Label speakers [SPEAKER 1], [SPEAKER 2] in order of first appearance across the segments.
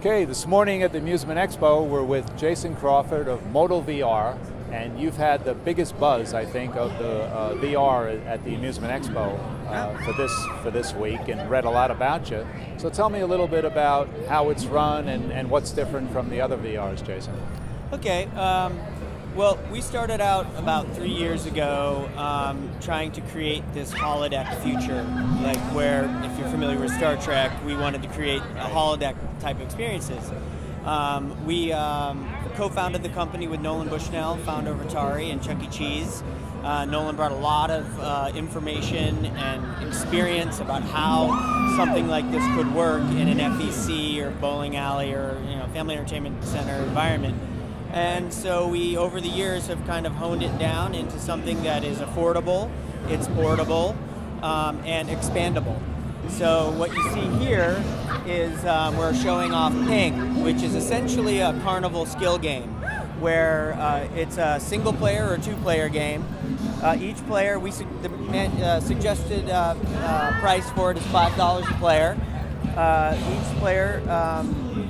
[SPEAKER 1] Okay, this morning at the Amusement Expo, we're with Jason Crawford of Modal VR, and you've had the biggest buzz, I think, of the VR at the Amusement Expo for this week, and read a lot about you. So tell me a little bit about how it's run and what's different from the other VRs, Jason.
[SPEAKER 2] Okay. Well, we started out about 3 years ago trying to create this holodeck future, like where, if you're familiar with Star Trek, we wanted to create a holodeck type experiences. We co-founded the company with Nolan Bushnell, founder of Atari and Chuck E. Cheese. Nolan brought a lot of information and experience about how something like this could work in an FEC or bowling alley or family entertainment center environment. And so we, over the years, have kind of honed it down into something that is affordable, it's portable, and expandable. So what you see here is we're showing off Ping, which is essentially a carnival skill game, where it's a single-player or two-player game. Each player, the suggested price for it is $5 a player. Each player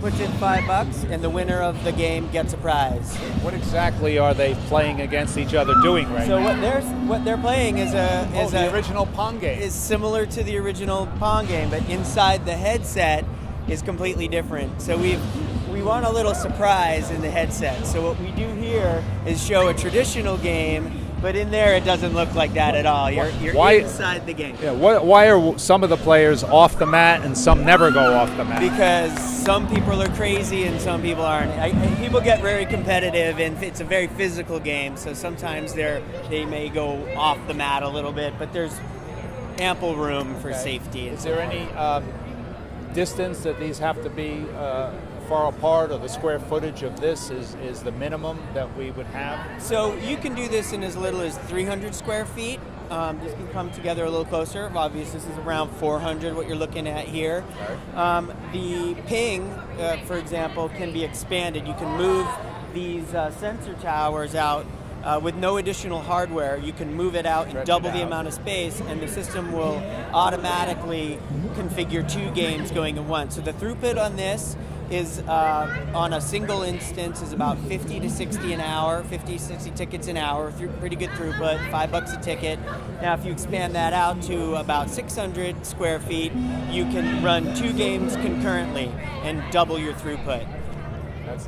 [SPEAKER 2] puts in $5, and the winner of the game gets a prize.
[SPEAKER 1] What exactly are they playing against each other doing right now?
[SPEAKER 2] So what they're playing is
[SPEAKER 1] the original Pong game.
[SPEAKER 2] Is similar to the original Pong game, but inside the headset is completely different. So we want a little surprise in the headset. So what we do here is show a traditional game, but in there it doesn't look like that at all. You're inside the game.
[SPEAKER 1] Yeah. Why are some of the players off the mat and some never go off the mat?
[SPEAKER 2] Because some people are crazy and some people aren't. People get very competitive, and it's a very physical game. So sometimes they may go off the mat a little bit, but there's ample room for safety.
[SPEAKER 1] Is there any distance that these have to be far apart, or the square footage of this is the minimum that we would have?
[SPEAKER 2] So you can do this in as little as 300 square feet. This can come together a little closer. Obviously, this is around 400, what you're looking at here. The Ping, for example, can be expanded. You can move these sensor towers out with no additional hardware. You can move it out and double the amount of space, and the system will automatically configure 2 games going at once. So the throughput on this is on a single instance is about 50 to 60 an hour, 50, 60 tickets an hour, pretty good throughput, $5 a ticket. Now if you expand that out to about 600 square feet, you can run 2 games concurrently and double your throughput.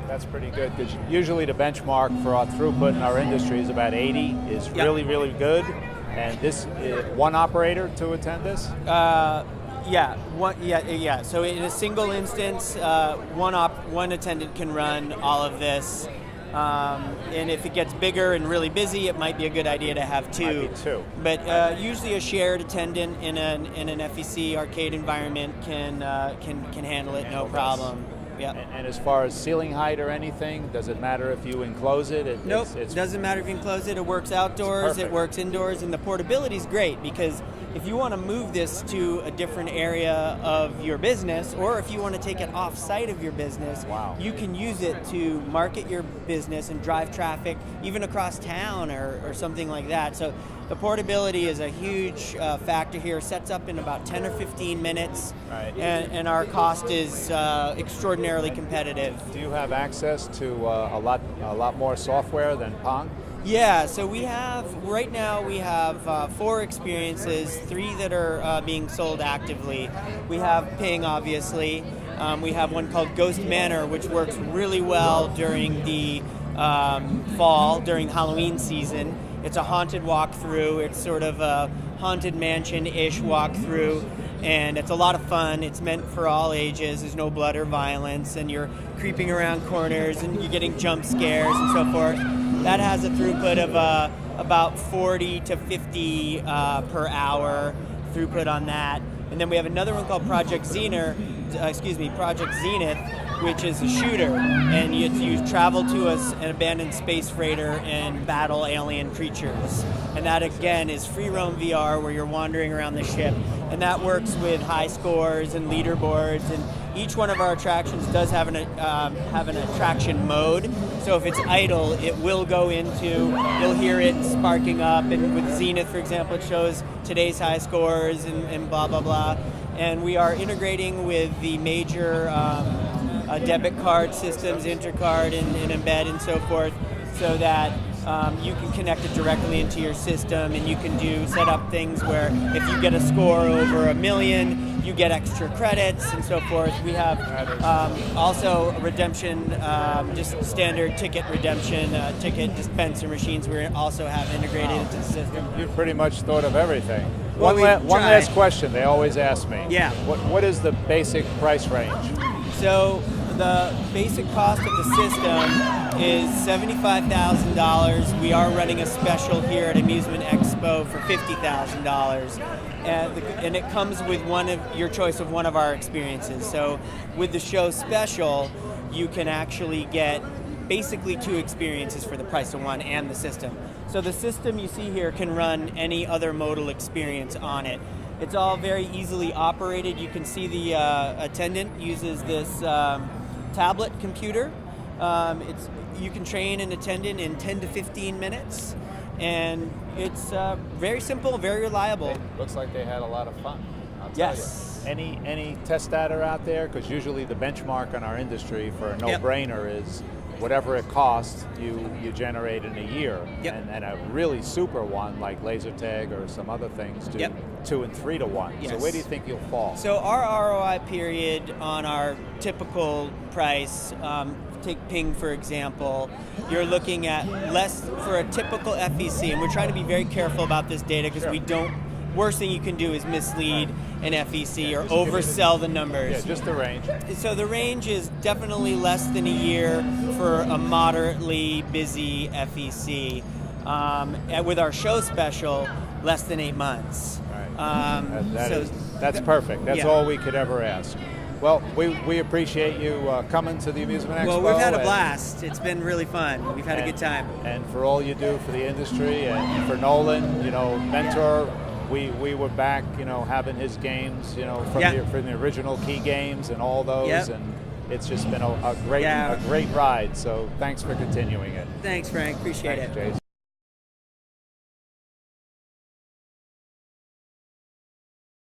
[SPEAKER 1] That's pretty good, because usually the benchmark for our throughput in our industry is about 80, is really, really good. And this is one operator to attend this? Yeah. So in a single instance, one attendant can run all of this. And if it gets bigger and really busy, it might be a good idea to have 2. Might be 2.
[SPEAKER 2] But usually a shared attendant in an FEC arcade environment can handle it, no problem. Yeah.
[SPEAKER 1] And as far as ceiling height or anything, does it matter if you enclose it?
[SPEAKER 2] Nope, it doesn't matter if you enclose it. It works outdoors, it works indoors, and the portability is great, because if you want to move this to a different area of your business, or if you want to take it off-site of your business, you can use it to market your business and drive traffic, even across town or something like that. So the portability is a huge factor here. Sets up in about 10 or 15 minutes, and our cost is extraordinarily competitive.
[SPEAKER 1] Do you have access to a lot more software than Pong?
[SPEAKER 2] Yeah, so right now we have 4 experiences, 3 that are being sold actively. We have Ping, obviously. We have one called Ghost Manor, which works really well during the fall, during Halloween season. It's a haunted walkthrough. It's sort of a haunted mansion-ish walkthrough, and it's a lot of fun. It's meant for all ages. There's no blood or violence, and you're creeping around corners, and you're getting jump scares and so forth. That has a throughput of about 40 to 50 per hour throughput on that. And then we have another one called Project Zenith, which is a shooter, and you travel to an abandoned space freighter and battle alien creatures. And that again is free roam VR, where you're wandering around the ship, and that works with high scores and leaderboards. And each one of our attractions does have an attraction mode. So if it's idle, it will go into, you'll hear it sparking up. And with Zenith, for example, it shows today's high scores and blah, blah, blah. And we are integrating with the major debit card systems, intercard and embed and so forth, so that you can connect it directly into your system, and you can set up things where if you get a score over 1 million, you get extra credits and so forth. We have also redemption, just standard ticket redemption, ticket dispenser machines we also have integrated into the system.
[SPEAKER 1] You've pretty much thought of everything.
[SPEAKER 2] Well,
[SPEAKER 1] One last question they always ask me.
[SPEAKER 2] Yeah.
[SPEAKER 1] What is the basic price range?
[SPEAKER 2] So the basic cost of the system is $75,000. We are running a special here at Amusement Expo for $50,000. And it comes with your choice of one of our experiences. So with the show special, you can actually get basically 2 experiences for the price of one and the system. So the system you see here can run any other modal experience on it. It's all very easily operated. You can see the attendant uses this tablet computer. You can train an attendant in 10 to 15 minutes, and it's very simple, very reliable.
[SPEAKER 1] It looks like they had a lot of fun. I'll tell
[SPEAKER 2] Yes.
[SPEAKER 1] you. Any test data out there? Because usually the benchmark in our industry for a no-brainer is whatever it costs, you generate in a year.
[SPEAKER 2] Yep.
[SPEAKER 1] And a really super one like laser tag or some other things do 2 and 3 to 1.
[SPEAKER 2] Yes.
[SPEAKER 1] So where do you think you'll fall?
[SPEAKER 2] So our ROI period on our typical price, take Ping for example, you're looking at less for a typical FEC, and we're trying to be very careful about this data because we don't. Worst thing you can do is mislead an FEC or oversell the numbers.
[SPEAKER 1] Yeah, just the range.
[SPEAKER 2] So the range is definitely less than a year for a moderately busy FEC. And with our show special, less than 8 months.
[SPEAKER 1] Right. That's perfect. That's all we could ever ask. Well, we appreciate you coming to the Amusement Expo.
[SPEAKER 2] Well, we've had a blast. It's been really fun. We've had a good time.
[SPEAKER 1] And for all you do for the industry, and for Nolan, mentor. We were back, having his games, from the original Key games and all those, and it's just been a great ride. So thanks for continuing it.
[SPEAKER 2] Thanks, Frank. Appreciate it.
[SPEAKER 1] Jason.